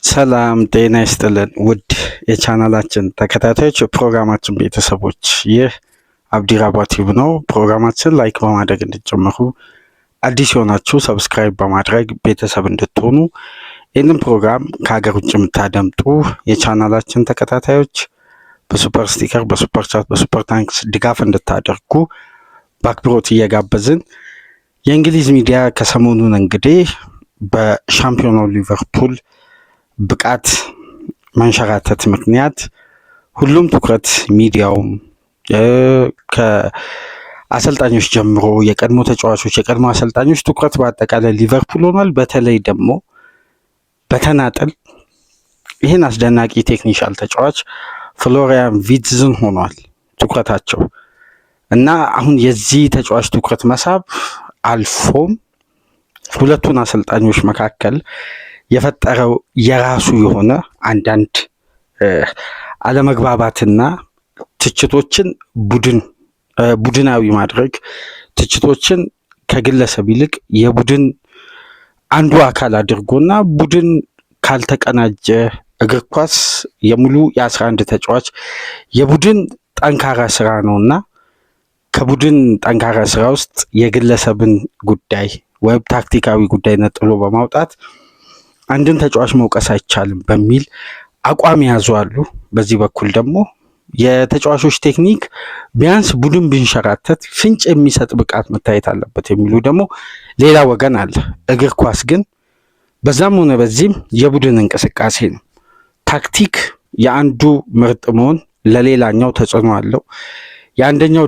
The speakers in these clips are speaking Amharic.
ሰላም ጤና ይስጥልን ውድ የቻናላችን ተከታታዮች የፕሮግራማችን ቤተሰቦች፣ ይህ አብዲራባ ቲዩብ ነው። ፕሮግራማችን ላይክ በማድረግ እንድትጀምሩ፣ አዲስ የሆናችሁ ሰብስክራይብ በማድረግ ቤተሰብ እንድትሆኑ፣ ይህንን ፕሮግራም ከሀገር ውጭ የምታደምጡ የቻናላችን ተከታታዮች በሱፐር ስቲከር፣ በሱፐር ቻት፣ በሱፐር ታንክስ ድጋፍ እንድታደርጉ በአክብሮት እየጋበዝን የእንግሊዝ ሚዲያ ከሰሞኑን እንግዲህ በሻምፒዮናው ሊቨርፑል ብቃት መንሸራተት ምክንያት ሁሉም ትኩረት ሚዲያውም ከአሰልጣኞች ጀምሮ የቀድሞ ተጫዋቾች፣ የቀድሞ አሰልጣኞች ትኩረት በአጠቃላይ ሊቨርፑል ሆኗል። በተለይ ደግሞ በተናጠል ይህን አስደናቂ ቴክኒሻል ተጫዋች ፍሎሪያን ቪርትዝን ሆኗል ትኩረታቸው እና አሁን የዚህ ተጫዋች ትኩረት መሳብ አልፎም ሁለቱን አሰልጣኞች መካከል የፈጠረው የራሱ የሆነ አንዳንድ አለመግባባትና ትችቶችን ቡድናዊ ማድረግ፣ ትችቶችን ከግለሰብ ይልቅ የቡድን አንዱ አካል አድርጎና ቡድን ካልተቀናጀ እግር ኳስ የሙሉ የ11 ተጫዋች የቡድን ጠንካራ ስራ ነውና ከቡድን ጠንካራ ስራ ውስጥ የግለሰብን ጉዳይ ወይም ታክቲካዊ ጉዳይ ነጥሎ በማውጣት አንድን ተጫዋች መውቀስ አይቻልም በሚል አቋም ያዙ አሉ። በዚህ በኩል ደግሞ የተጫዋቾች ቴክኒክ ቢያንስ ቡድን ቢንሸራተት ፍንጭ የሚሰጥ ብቃት መታየት አለበት የሚሉ ደግሞ ሌላ ወገን አለ። እግር ኳስ ግን በዛም ሆነ በዚህም የቡድን እንቅስቃሴ ነው። ታክቲክ የአንዱ ምርጥ መሆን ለሌላኛው ተጽዕኖ አለው። የአንደኛው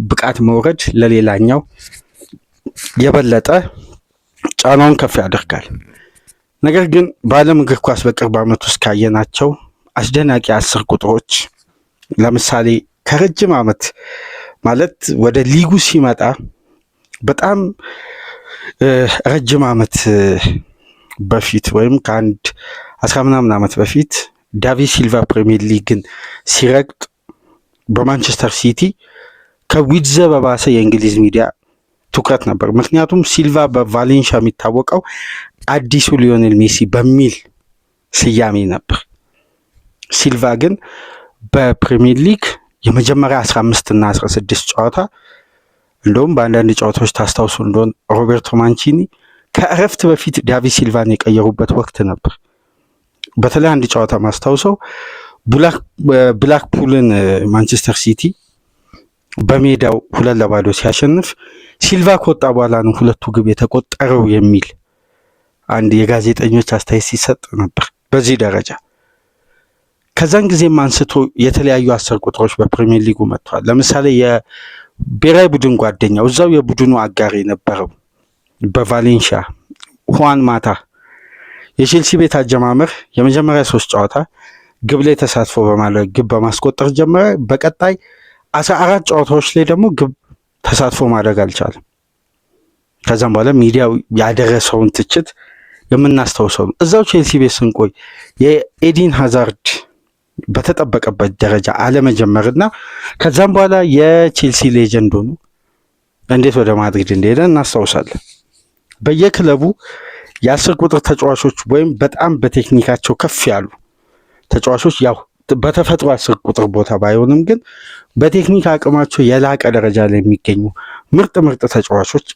ብቃት መውረድ ለሌላኛው የበለጠ ጫናውን ከፍ ያደርጋል። ነገር ግን በዓለም እግር ኳስ በቅርብ ዓመት ውስጥ ካየናቸው አስደናቂ 10 ቁጥሮች ለምሳሌ ከረጅም ዓመት ማለት ወደ ሊጉ ሲመጣ በጣም ረጅም ዓመት በፊት ወይም ከአንድ 10 ምናምን ዓመት በፊት ዳቪድ ሲልቫ ፕሪሚየር ሊግን ሲረግጥ በማንቸስተር ሲቲ ከዊትዘ በባሰ የእንግሊዝ ሚዲያ ትኩረት ነበር። ምክንያቱም ሲልቫ በቫሌንሻ የሚታወቀው አዲሱ ሊዮኔል ሜሲ በሚል ስያሜ ነበር። ሲልቫ ግን በፕሪሚየር ሊግ የመጀመሪያ 15 እና 16 ጨዋታ እንደውም በአንዳንድ ጨዋታዎች ታስታውሱ እንደሆን ሮቤርቶ ማንቺኒ ከእረፍት በፊት ዳቪድ ሲልቫን የቀየሩበት ወቅት ነበር። በተለይ አንድ ጨዋታ ማስታውሰው ብላክፑልን ማንቸስተር ሲቲ በሜዳው 2-0 ሲያሸንፍ ሲልቫ ከወጣ በኋላ ነው ሁለቱ ግብ የተቆጠረው የሚል አንድ የጋዜጠኞች አስተያየት ሲሰጥ ነበር። በዚህ ደረጃ ከዛን ጊዜም አንስቶ የተለያዩ 10 ቁጥሮች በፕሪሚየር ሊጉ መጥተዋል። ለምሳሌ የብሔራዊ ቡድን ጓደኛው እዛው የቡድኑ አጋር የነበረው በቫሌንሺያ ሁዋን ማታ የቼልሲ ቤት አጀማመር የመጀመሪያ 3 ጨዋታ ግብ ላይ ተሳትፎ በማድረግ ግብ በማስቆጠር ጀመረ። በቀጣይ 14 ጨዋታዎች ላይ ደግሞ ግብ ተሳትፎ ማድረግ አልቻለም። ከዛም በኋላ ሚዲያው ያደረሰውን ትችት የምናስታውሰው ነው። እዛው ቼልሲ ቤት ስንቆይ የኤዲን ሃዛርድ በተጠበቀበት ደረጃ አለመጀመርና ከዛም በኋላ የቼልሲ ሌጀንድ ሆኖ እንዴት ወደ ማድሪድ እንደሄደ እናስታውሳለን። በየክለቡ የ10 ቁጥር ተጫዋቾች ወይም በጣም በቴክኒካቸው ከፍ ያሉ ተጫዋቾች ያው በተፈጥሮ 10 ቁጥር ቦታ ባይሆንም ግን በቴክኒክ አቅማቸው የላቀ ደረጃ ላይ የሚገኙ ምርጥ ተጫዋቾች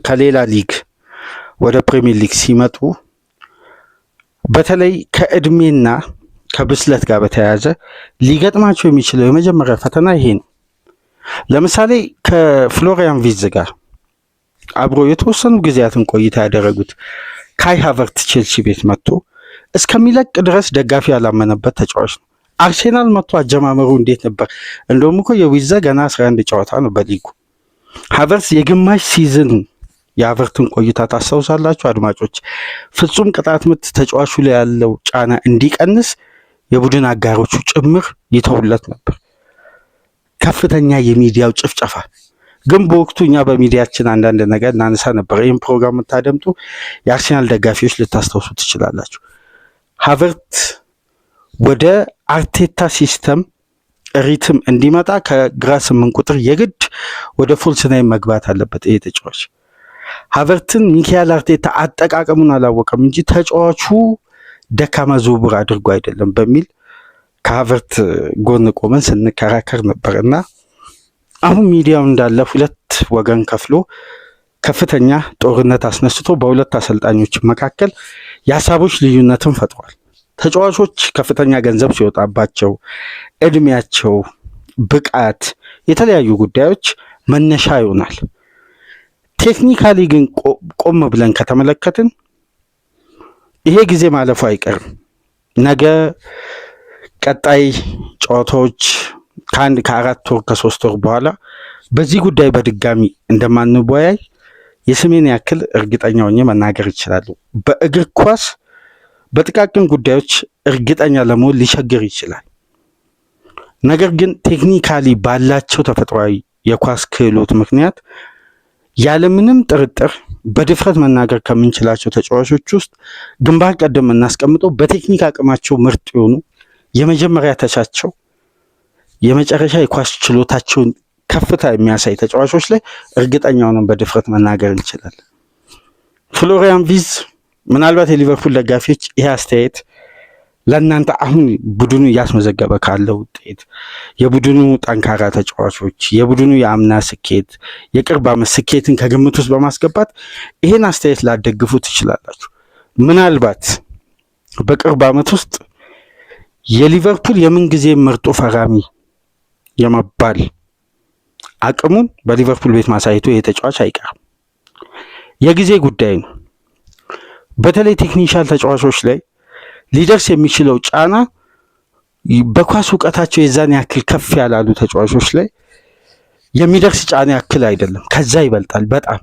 ከሌላ ሊግ ወደ ፕሪሚየር ሊግ ሲመጡ በተለይ ከእድሜና ከብስለት ጋር በተያያዘ ሊገጥማቸው የሚችለው የመጀመሪያ ፈተና ይሄ ነው። ለምሳሌ ከፍሎሪያን ቪርትዝ ጋር አብሮ የተወሰኑ ጊዜያትን ቆይታ ያደረጉት ካይ ሃቨርት ቼልሲ ቤት መጥቶ እስከሚለቅ ድረስ ደጋፊ ያላመነበት ተጫዋች ነው። አርሴናል መጥቶ አጀማመሩ እንዴት ነበር? እንደውም እኮ የዊትዝ ገና 11 ጨዋታ ነው በሊጉ። ሃቨርት የግማሽ ሲዝን የሃቨርትን ቆይታ ታስታውሳላችሁ አድማጮች። ፍጹም ቅጣት ምት ተጫዋቹ ላይ ያለው ጫና እንዲቀንስ የቡድን አጋሮቹ ጭምር ይተውለት ነበር። ከፍተኛ የሚዲያው ጭፍጨፋ ግን በወቅቱ እኛ በሚዲያችን አንዳንድ ነገር እናነሳ ነበር። ይህም ፕሮግራም የምታደምጡ የአርሴናል ደጋፊዎች ልታስታውሱ ትችላላችሁ። ሃቨርት ወደ አርቴታ ሲስተም ሪትም እንዲመጣ ከግራ 8 ቁጥር የግድ ወደ ፎልስ ናይን መግባት አለበት ይሄ ተጫዋች። ሃቨርትን ሚካኤል አርቴታ አጠቃቀሙን አላወቀም እንጂ ተጫዋቹ ደካማ ዝውውር አድርጎ አይደለም በሚል ከሀቨርት ጎን ቆመን ስንከራከር ነበር እና አሁን ሚዲያው እንዳለ ሁለት ወገን ከፍሎ ከፍተኛ ጦርነት አስነስቶ በሁለት አሰልጣኞች መካከል የሀሳቦች ልዩነትን ፈጥሯል። ተጫዋቾች ከፍተኛ ገንዘብ ሲወጣባቸው እድሜያቸው፣ ብቃት፣ የተለያዩ ጉዳዮች መነሻ ይሆናል። ቴክኒካሊ ግን ቆም ብለን ከተመለከትን ይሄ ጊዜ ማለፉ አይቀርም። ነገ ቀጣይ ጨዋታዎች ከአራት ወር ከ3 ወር በኋላ በዚህ ጉዳይ በድጋሚ እንደማንወያይ የስሜን ያክል እርግጠኛ ሆኜ መናገር ይችላሉ። በእግር ኳስ በጥቃቅን ጉዳዮች እርግጠኛ ለመሆን ሊቸግር ይችላል። ነገር ግን ቴክኒካሊ ባላቸው ተፈጥሯዊ የኳስ ክህሎት ምክንያት ያለምንም ጥርጥር በድፍረት መናገር ከምንችላቸው ተጫዋቾች ውስጥ ግንባር ቀደም እናስቀምጠው በቴክኒክ አቅማቸው ምርጥ የሆኑ የመጀመሪያ ተቻቸው የመጨረሻ የኳስ ችሎታቸውን ከፍታ የሚያሳይ ተጫዋቾች ላይ እርግጠኛ ሆነን በድፍረት መናገር እንችላለን። ፍሎሪያን ቪዝ ምናልባት የሊቨርፑል ደጋፊዎች ይሄ አስተያየት ለእናንተ አሁን ቡድኑ እያስመዘገበ ካለው ውጤት፣ የቡድኑ ጠንካራ ተጫዋቾች፣ የቡድኑ የአምና ስኬት፣ የቅርብ ዓመት ስኬትን ከግምት ውስጥ በማስገባት ይሄን አስተያየት ላደግፉ ትችላላችሁ። ምናልባት በቅርብ ዓመት ውስጥ የሊቨርፑል የምንጊዜ ምርጡ ፈራሚ የመባል አቅሙን በሊቨርፑል ቤት ማሳየቱ ይሄ ተጫዋች አይቀርም። የጊዜ ጉዳይ ነው። በተለይ ቴክኒሻል ተጫዋቾች ላይ ሊደርስ የሚችለው ጫና በኳስ እውቀታቸው የዛን ያክል ከፍ ያላሉ ተጫዋቾች ላይ የሚደርስ ጫና ያክል አይደለም፣ ከዛ ይበልጣል በጣም።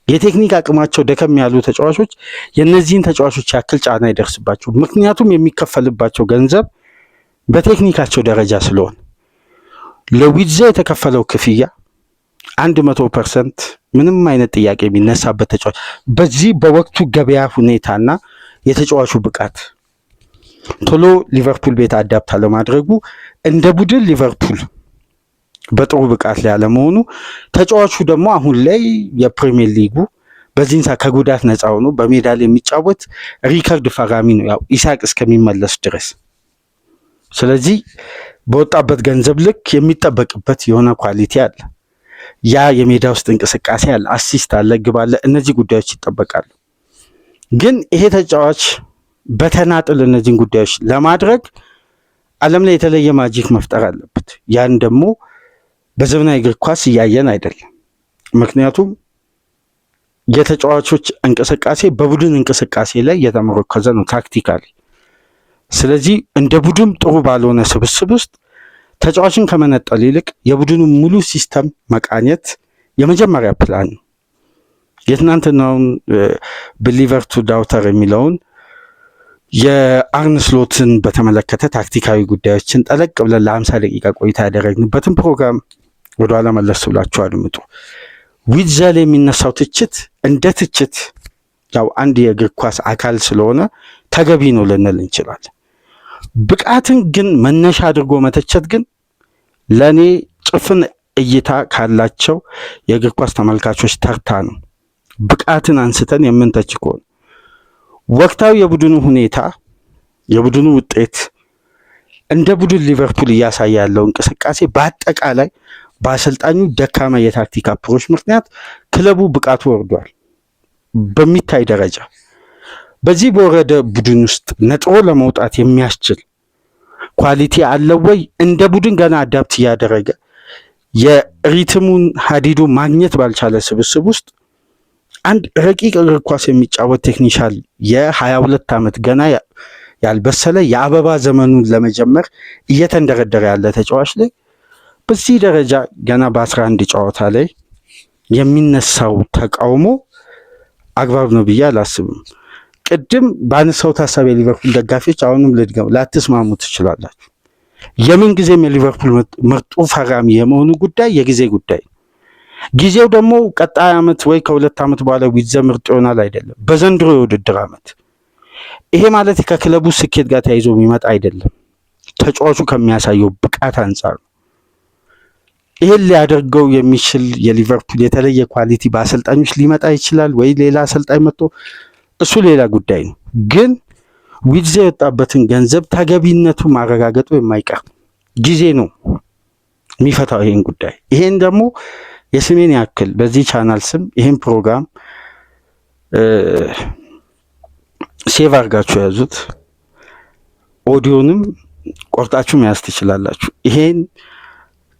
የቴክኒክ አቅማቸው ደከም ያሉ ተጫዋቾች የነዚህን ተጫዋቾች ያክል ጫና ይደርስባቸው። ምክንያቱም የሚከፈልባቸው ገንዘብ በቴክኒካቸው ደረጃ ስለሆነ ለዊድዛ የተከፈለው ክፍያ 100% ምንም አይነት ጥያቄ የሚነሳበት ተጫዋች በዚህ በወቅቱ ገበያ ሁኔታና የተጫዋቹ ብቃት ቶሎ ሊቨርፑል ቤት አዳፕታ ለማድረጉ እንደ ቡድን ሊቨርፑል በጥሩ ብቃት ላይ ያለመሆኑ ተጫዋቹ ደግሞ አሁን ላይ የፕሪሚየር ሊጉ በዚህን ሰዓት ከጉዳት ነፃ ሆኖ በሜዳ ላይ የሚጫወት ሪከርድ ፈራሚ ነው፣ ያው ኢሳቅ እስከሚመለስ ድረስ። ስለዚህ በወጣበት ገንዘብ ልክ የሚጠበቅበት የሆነ ኳሊቲ አለ። ያ የሜዳ ውስጥ እንቅስቃሴ አለ፣ አሲስት አለ፣ ግብ አለ። እነዚህ ጉዳዮች ይጠበቃሉ። ግን ይሄ ተጫዋች በተናጥል እነዚህን ጉዳዮች ለማድረግ ዓለም ላይ የተለየ ማጂክ መፍጠር አለበት። ያን ደግሞ በዘመናዊ እግር ኳስ እያየን አይደለም። ምክንያቱም የተጫዋቾች እንቅስቃሴ በቡድን እንቅስቃሴ ላይ የተመረኮዘ ነው ታክቲካሊ። ስለዚህ እንደ ቡድን ጥሩ ባልሆነ ስብስብ ውስጥ ተጫዋችን ከመነጠል ይልቅ የቡድኑ ሙሉ ሲስተም መቃኘት የመጀመሪያ ፕላን ነው። የትናንትናውን ብሊቨር ቱ ዳውተር የሚለውን የአርነ ስሎትን በተመለከተ ታክቲካዊ ጉዳዮችን ጠለቅ ብለን ለ50 ደቂቃ ቆይታ ያደረግንበትን ፕሮግራም ወደኋላ መለስ ብላችሁ አድምጡ። ዊድዛ ላይ የሚነሳው ትችት እንደ ትችት ያው አንድ የእግር ኳስ አካል ስለሆነ ተገቢ ነው ልንል እንችላለን። ብቃትን ግን መነሻ አድርጎ መተቸት ግን ለእኔ ጭፍን እይታ ካላቸው የእግር ኳስ ተመልካቾች ተርታ ነው። ብቃትን አንስተን የምንተች ከሆነ ወቅታዊ የቡድኑ ሁኔታ፣ የቡድኑ ውጤት፣ እንደ ቡድን ሊቨርፑል እያሳየ ያለው እንቅስቃሴ በአጠቃላይ በአሰልጣኙ ደካማ የታክቲክ አፕሮች ምክንያት ክለቡ ብቃቱ ወርዷል በሚታይ ደረጃ። በዚህ በወረደ ቡድን ውስጥ ነጥሮ ለመውጣት የሚያስችል ኳሊቲ አለው ወይ? እንደ ቡድን ገና አዳፕት እያደረገ የሪትሙን ሀዲዱ ማግኘት ባልቻለ ስብስብ ውስጥ አንድ ረቂቅ እግር ኳስ የሚጫወት ቴክኒሻል የ22 ዓመት ገና ያልበሰለ የአበባ ዘመኑን ለመጀመር እየተንደረደረ ያለ ተጫዋች ላይ በዚህ ደረጃ ገና በ11 ጨዋታ ላይ የሚነሳው ተቃውሞ አግባብ ነው ብዬ አላስብም። ቅድም ባነሳው ሀሳብ የሊቨርፑል ደጋፊዎች አሁንም ልድገም፣ ላትስማሙ ትችላላችሁ። የምን ጊዜም የሊቨርፑል ምርጡ ፈራሚ የመሆኑ ጉዳይ የጊዜ ጉዳይ። ጊዜው ደግሞ ቀጣይ ዓመት ወይ ከ2 ዓመት በኋላ ዊድዛ ምርጥ ይሆናል አይደለም፣ በዘንድሮ የውድድር ዓመት። ይሄ ማለት ከክለቡ ስኬት ጋር ተያይዞ የሚመጣ አይደለም፣ ተጫዋቹ ከሚያሳየው ብቃት አንጻር ነው። ይሄን ሊያደርገው የሚችል የሊቨርፑል የተለየ ኳሊቲ በአሰልጣኞች ሊመጣ ይችላል ወይ ሌላ አሰልጣኝ መጥቶ፣ እሱ ሌላ ጉዳይ ነው። ግን ዊድዘ የወጣበትን ገንዘብ ተገቢነቱ ማረጋገጡ የማይቀር ጊዜ ነው የሚፈታው ይሄን ጉዳይ። ይሄን ደግሞ የስሜን ያክል በዚህ ቻናል ስም ይሄን ፕሮግራም ሴቭ አድርጋችሁ ያዙት። ኦዲዮንም ቆርጣችሁ መያዝ ትችላላችሁ። ይሄን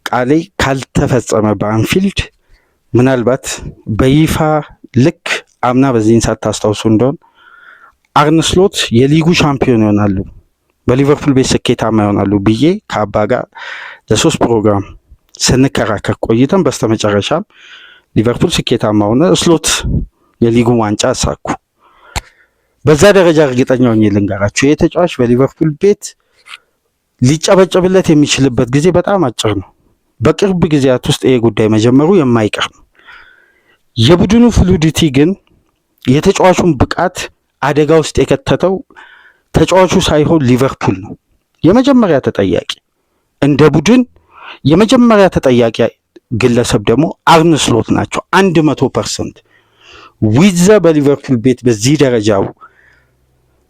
ቃሌ ካልተፈጸመ በአንፊልድ ምናልባት በይፋ ልክ አምና በዚህን ሰዓት ታስታውሱ እንደሆን አርነ ስሎት የሊጉ ሻምፒዮን ይሆናሉ፣ በሊቨርፑል ቤት ስኬታማ ይሆናሉ ብዬ ከአባ ጋር ለሶስት ፕሮግራም ስንከራከር ቆይተን በስተመጨረሻም ሊቨርፑል ስኬታማ ሆነ፣ ስሎት የሊጉ ዋንጫ አሳኩ። በዛ ደረጃ እርግጠኛ ሆኜ ልንገራችሁ ይሄ ተጫዋች በሊቨርፑል ቤት ሊጨበጨብለት የሚችልበት ጊዜ በጣም አጭር ነው። በቅርብ ጊዜያት ውስጥ ይሄ ጉዳይ መጀመሩ የማይቀር ነው። የቡድኑ ፍሉዲቲ ግን የተጫዋቹን ብቃት አደጋ ውስጥ የከተተው ተጫዋቹ ሳይሆን ሊቨርፑል ነው። የመጀመሪያ ተጠያቂ እንደ ቡድን የመጀመሪያ ተጠያቂ ግለሰብ ደግሞ አርነ ስሎት ናቸው 100%። ዊድዘ በሊቨርፑል ቤት በዚህ ደረጃው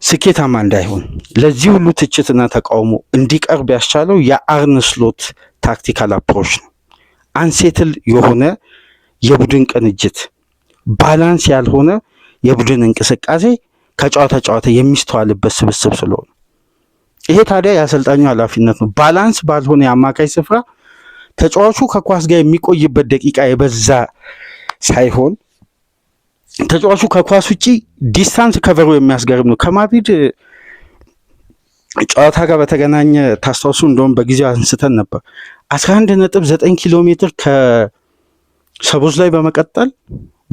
ስኬታማ እንዳይሆን ለዚህ ሁሉ ትችትና ተቃውሞ እንዲቀርብ ያስቻለው የአርነ ስሎት ታክቲካል አፕሮች ነው። አንሴትል የሆነ የቡድን ቅንጅት፣ ባላንስ ያልሆነ የቡድን እንቅስቃሴ ከጨዋታ ጨዋታ የሚስተዋልበት ስብስብ ስለሆነ ይሄ ታዲያ የአሰልጣኙ ኃላፊነት ነው። ባላንስ ባልሆነ የአማካይ ስፍራ ተጫዋቹ ከኳስ ጋር የሚቆይበት ደቂቃ የበዛ ሳይሆን ተጫዋቹ ከኳስ ውጪ ዲስታንስ ከቨሩ የሚያስገርም ነው። ከማድሪድ ጨዋታ ጋር በተገናኘ ታስታውሱ እንደውም በጊዜው አንስተን ነበር። 11.9 ኪሎ ሜትር ከሰቦዝ ላይ በመቀጠል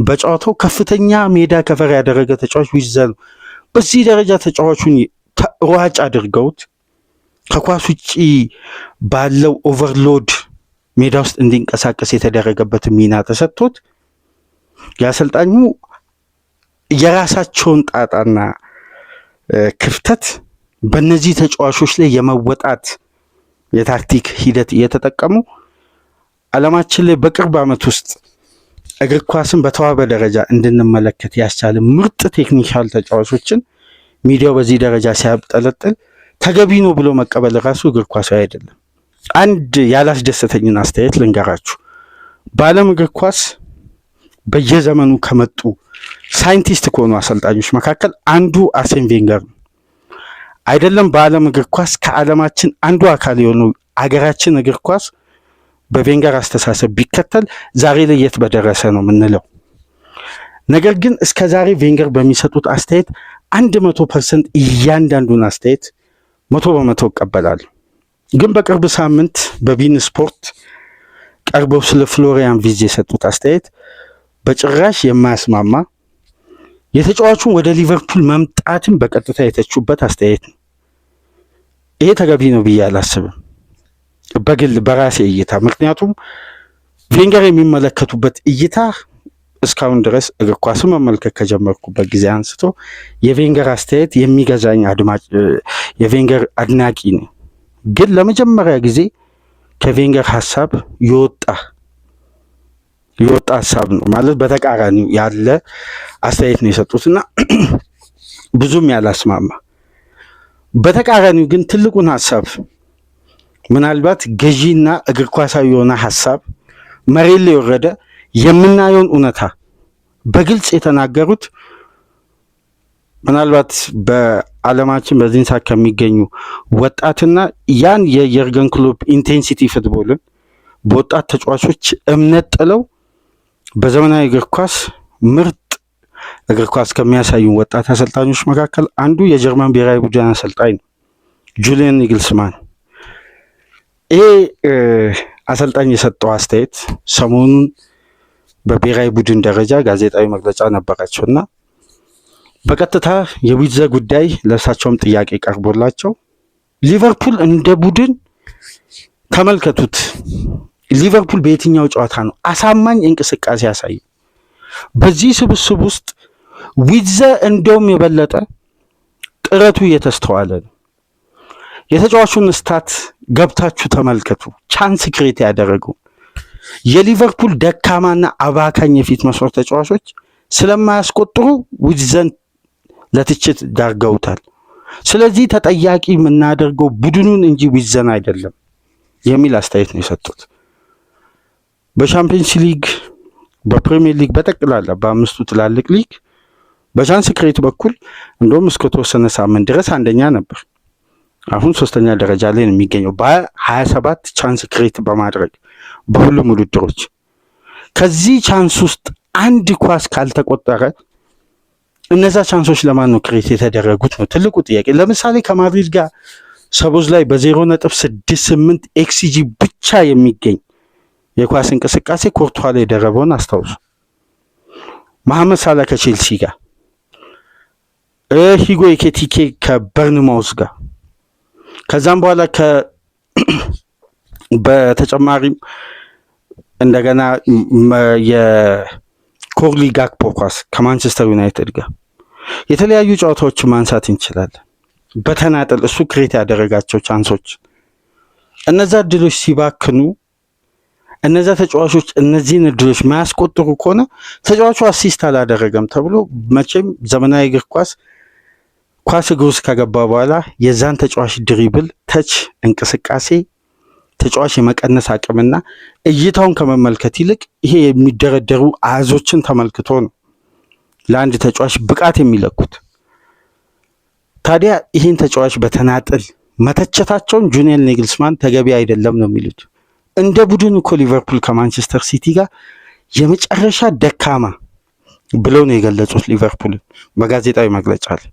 በጨዋታው ከፍተኛ ሜዳ ከቨር ያደረገ ተጫዋች ዊድዘ ነው። በዚህ ደረጃ ተጫዋቹን ሯጭ አድርገውት ከኳስ ውጪ ባለው ኦቨርሎድ ሜዳ ውስጥ እንዲንቀሳቀስ የተደረገበት ሚና ተሰጥቶት የአሰልጣኙ የራሳቸውን ጣጣና ክፍተት በእነዚህ ተጫዋቾች ላይ የመወጣት የታክቲክ ሂደት እየተጠቀሙ ዓለማችን ላይ በቅርብ ዓመት ውስጥ እግር ኳስን በተዋበ ደረጃ እንድንመለከት ያስቻለ ምርጥ ቴክኒካል ተጫዋቾችን ሚዲያው በዚህ ደረጃ ሲያብጠለጥል ተገቢ ነው ብሎ መቀበል ራሱ እግር ኳሳዊ አይደለም። አንድ ያላስደሰተኝን አስተያየት ልንገራችሁ። በዓለም እግር ኳስ በየዘመኑ ከመጡ ሳይንቲስት ከሆኑ አሰልጣኞች መካከል አንዱ አርሴን ቬንገር ነው። አይደለም በዓለም እግር ኳስ ከዓለማችን አንዱ አካል የሆነው አገራችን እግር ኳስ በቬንገር አስተሳሰብ ቢከተል ዛሬ ላይ የት በደረሰ ነው የምንለው። ነገር ግን እስከ ዛሬ ቬንገር በሚሰጡት አስተያየት 100% እያንዳንዱን አስተያየት 100% እቀበላለሁ። ግን በቅርብ ሳምንት በቢን ስፖርት ቀርበው ስለ ፍሎሪያን ቪዝ የሰጡት አስተያየት በጭራሽ የማያስማማ የተጫዋቹን ወደ ሊቨርፑል መምጣትን በቀጥታ የተቹበት አስተያየት ነው። ይሄ ተገቢ ነው ብዬ አላስብም በግል በራሴ እይታ። ምክንያቱም ቬንገር የሚመለከቱበት እይታ እስካሁን ድረስ እግር ኳስን መመልከት ከጀመርኩበት ጊዜ አንስቶ የቬንገር አስተያየት የሚገዛኝ የቬንገር አድናቂ ነው። ግን ለመጀመሪያ ጊዜ ከቬንገር ሀሳብ የወጣ ሀሳብ ነው ማለት በተቃራኒው ያለ አስተያየት ነው የሰጡትና ብዙም ያላስማማ። በተቃራኒው ግን ትልቁን ሀሳብ ምናልባት ገዢና እግር ኳሳዊ የሆነ ሀሳብ መሬት ላይ የወረደ የምናየውን እውነታ በግልጽ የተናገሩት ምናልባት በዓለማችን በዚህን ሰዓት ከሚገኙ ወጣትና ያን የየርገን ክሎፕ ኢንቴንሲቲ ፉትቦልን በወጣት ተጫዋቾች እምነት ጥለው በዘመናዊ እግር ኳስ ምርጥ እግር ኳስ ከሚያሳዩ ወጣት አሰልጣኞች መካከል አንዱ የጀርመን ብሔራዊ ቡድን አሰልጣኝ ነው፣ ጁሊያን ኒግልስማን። ይሄ አሰልጣኝ የሰጠው አስተያየት ሰሞኑን በብሔራዊ ቡድን ደረጃ ጋዜጣዊ መግለጫ ነበራቸውና በቀጥታ የዊድዘ ጉዳይ ለእሳቸውም ጥያቄ ቀርቦላቸው ሊቨርፑል እንደ ቡድን ተመልከቱት፣ ሊቨርፑል በየትኛው ጨዋታ ነው አሳማኝ እንቅስቃሴ ያሳየ? በዚህ ስብስብ ውስጥ ዊድዘ እንደውም የበለጠ ጥረቱ እየተስተዋለ ነው። የተጫዋቹን ስታት ገብታችሁ ተመልከቱ። ቻንስ ክሬት ያደረገው የሊቨርፑል ደካማና አባካኝ የፊት መስመር ተጫዋቾች ስለማያስቆጥሩ ዊድዘን ለትችት ዳርገውታል። ስለዚህ ተጠያቂ የምናደርገው ቡድኑን እንጂ ዊዘን አይደለም የሚል አስተያየት ነው የሰጡት። በሻምፒየንስ ሊግ፣ በፕሪሚየር ሊግ፣ በጠቅላላ በአምስቱ ትላልቅ ሊግ በቻንስ ክሬት በኩል እንደውም እስከ ተወሰነ ሳምንት ድረስ አንደኛ ነበር። አሁን ሶስተኛ ደረጃ ላይ ነው የሚገኘው በ27 ቻንስ ክሬት በማድረግ በሁሉም ውድድሮች። ከዚህ ቻንስ ውስጥ አንድ ኳስ ካልተቆጠረ እነዛ ቻንሶች ለማን ነው ክሬት የተደረጉት ነው ትልቁ ጥያቄ። ለምሳሌ ከማድሪድ ጋር ሰቦዝ ላይ በ0.68 ኤክስጂ ብቻ የሚገኝ የኳስ እንቅስቃሴ ኮርቷ ላይ የደረበውን አስታውሱ። መሐመድ ሳላ ከቼልሲ ጋር፣ ሂጎ ኤኪቲኬ ከበርንማውዝ ጋር፣ ከዛም በኋላ በተጨማሪም እንደገና የኮርሊ ጋክፖ ኳስ ከማንቸስተር ዩናይትድ ጋር የተለያዩ ጨዋታዎችን ማንሳት እንችላለን። በተናጠል እሱ ክሬት ያደረጋቸው ቻንሶች፣ እነዛ እድሎች ሲባክኑ እነዛ ተጫዋቾች እነዚህን እድሎች ማያስቆጥሩ ከሆነ ተጫዋቹ አሲስት አላደረገም ተብሎ መቼም ዘመናዊ እግር ኳስ እግር ውስጥ ከገባ በኋላ የዛን ተጫዋች ድሪብል፣ ተች፣ እንቅስቃሴ ተጫዋች የመቀነስ አቅምና እይታውን ከመመልከት ይልቅ ይሄ የሚደረደሩ አሃዞችን ተመልክቶ ነው ለአንድ ተጫዋች ብቃት የሚለኩት። ታዲያ ይህን ተጫዋች በተናጥል መተቸታቸውን ጁሊያን ናግልስማን ተገቢ አይደለም ነው የሚሉት። እንደ ቡድን እኮ ሊቨርፑል ከማንቸስተር ሲቲ ጋር የመጨረሻ ደካማ ብለው ነው የገለጹት ሊቨርፑልን በጋዜጣዊ መግለጫ ላይ።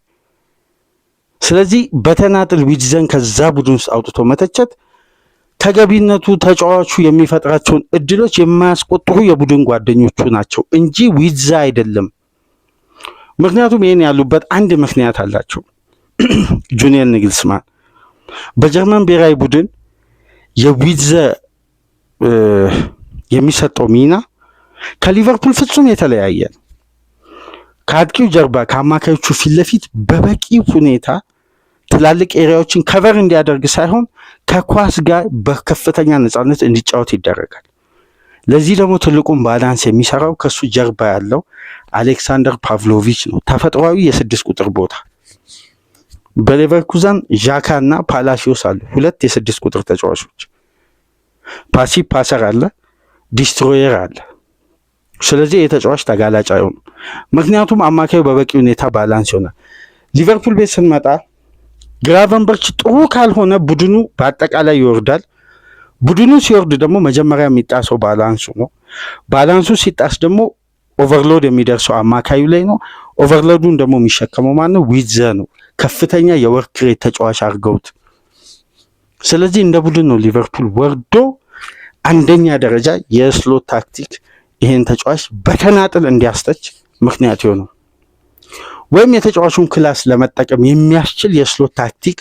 ስለዚህ በተናጥል ዊትዘን ከዛ ቡድን ውስጥ አውጥቶ መተቸት ተገቢነቱ ተጫዋቹ የሚፈጥራቸውን እድሎች የማያስቆጥሩ የቡድን ጓደኞቹ ናቸው እንጂ ዊትዛ አይደለም። ምክንያቱም ይህን ያሉበት አንድ ምክንያት አላቸው። ጁሊያን ናግልስማን በጀርመን ብሔራዊ ቡድን የዊትዘ የሚሰጠው ሚና ከሊቨርፑል ፍጹም የተለያየ ነው። ከአጥቂው ጀርባ ከአማካዮቹ ፊት ለፊት በበቂ ሁኔታ ትላልቅ ኤሪያዎችን ከቨር እንዲያደርግ ሳይሆን ከኳስ ጋር በከፍተኛ ነፃነት እንዲጫወት ይደረጋል። ለዚህ ደግሞ ትልቁን ባላንስ የሚሰራው ከሱ ጀርባ ያለው አሌክሳንደር ፓቭሎቪች ነው። ተፈጥሯዊ የ6 ቁጥር ቦታ በሌቨርኩዘን ዣካ እና ፓላሲዮስ አሉ፣ ሁለት የ6 ቁጥር ተጫዋቾች። ፓሲቭ ፓሰር አለ፣ ዲስትሮየር አለ። ስለዚህ የተጫዋች ተጋላጭ አይሆንም፣ ምክንያቱም አማካዩ በበቂ ሁኔታ ባላንስ ይሆናል። ሊቨርፑል ቤት ስንመጣ ግራቨንበርች ጥሩ ካልሆነ ቡድኑ በአጠቃላይ ይወርዳል። ቡድኑ ሲወርድ ደግሞ መጀመሪያ የሚጣሰው ባላንሱ ነው። ባላንሱ ሲጣስ ደግሞ ኦቨርሎድ የሚደርሰው አማካዩ ላይ ነው። ኦቨርሎዱን ደግሞ የሚሸከመው ማን ነው? ዊትዘ ነው። ከፍተኛ የወርክ ሬት ተጫዋች አድርገውት። ስለዚህ እንደ ቡድን ነው ሊቨርፑል ወርዶ አንደኛ ደረጃ የስሎት ታክቲክ ይሄን ተጫዋች በተናጥል እንዲያስተች ምክንያት ይሆነው። ወይም የተጫዋቹን ክላስ ለመጠቀም የሚያስችል የስሎት ታክቲክ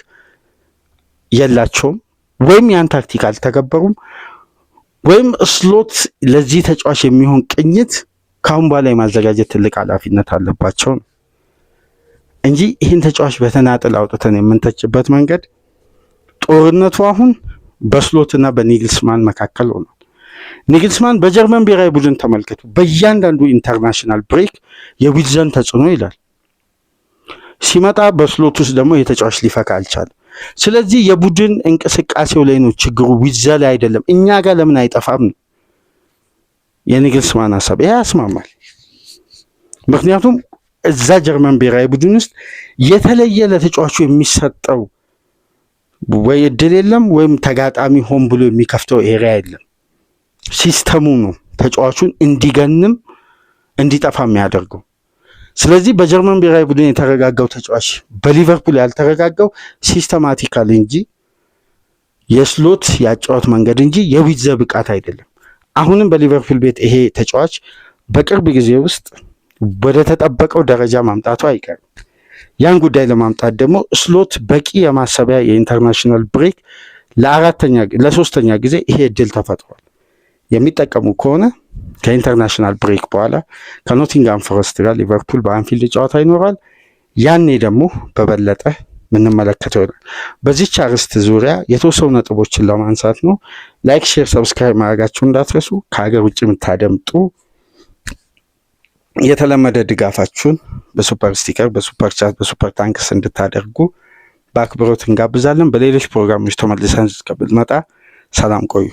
የላቸውም፣ ወይም ያን ታክቲክ አልተገበሩም፣ ወይም ስሎት ለዚህ ተጫዋች የሚሆን ቅኝት ካሁን በኋላ የማዘጋጀት ትልቅ ኃላፊነት አለባቸው እንጂ ይህን ተጫዋች በተናጥል አውጥተን የምንተችበት መንገድ ጦርነቱ አሁን በስሎትና በናግልስማን መካከል ሆኗል። ናግልስማን በጀርመን ብሔራዊ ቡድን ተመልከቱ፣ በእያንዳንዱ ኢንተርናሽናል ብሬክ የዊትዘን ተጽዕኖ ይላል። ሲመጣ በስሎት ውስጥ ደግሞ የተጫዋች ሊፈካ አልቻለም። ስለዚህ የቡድን እንቅስቃሴው ላይ ነው ችግሩ፣ ዊትዘ ላይ አይደለም። እኛ ጋር ለምን አይጠፋም ነው የናግልስማን ሀሳብ። ይሄ ያስማማል። ምክንያቱም እዛ ጀርመን ብሔራዊ ቡድን ውስጥ የተለየ ለተጫዋቹ የሚሰጠው ወይ እድል የለም፣ ወይም ተጋጣሚ ሆን ብሎ የሚከፍተው ኤሪያ የለም። ሲስተሙ ነው ተጫዋቹን እንዲገንም እንዲጠፋ የሚያደርገው። ስለዚህ በጀርመን ብሔራዊ ቡድን የተረጋጋው ተጫዋች በሊቨርፑል ያልተረጋጋው ሲስተማቲካል እንጂ የስሎት ያጫወት መንገድ እንጂ የዊትዘ ብቃት አይደለም። አሁንም በሊቨርፑል ቤት ይሄ ተጫዋች በቅርብ ጊዜ ውስጥ ወደ ተጠበቀው ደረጃ ማምጣቱ አይቀርም። ያን ጉዳይ ለማምጣት ደግሞ ስሎት በቂ የማሰቢያ የኢንተርናሽናል ብሬክ ለሶስተኛ ጊዜ ይሄ እድል ተፈጥሯል። የሚጠቀሙ ከሆነ ከኢንተርናሽናል ብሬክ በኋላ ከኖቲንጋም ፎረስት ጋር ሊቨርፑል በአንፊልድ ጨዋታ ይኖራል። ያኔ ደግሞ በበለጠ ምንመለከተው ይሆናል። በዚህች አርዕስት ዙሪያ የተወሰኑ ነጥቦችን ለማንሳት ነው። ላይክ፣ ሼር፣ ሰብስክራይብ ማድረጋችሁ እንዳትረሱ። ከሀገር ውጭ የምታደምጡ የተለመደ ድጋፋችሁን በሱፐር ስቲከር፣ በሱፐር ቻት፣ በሱፐር ታንክስ እንድታደርጉ በአክብሮት እንጋብዛለን። በሌሎች ፕሮግራሞች ተመልሰን እስከምንመጣ ሰላም ቆዩ።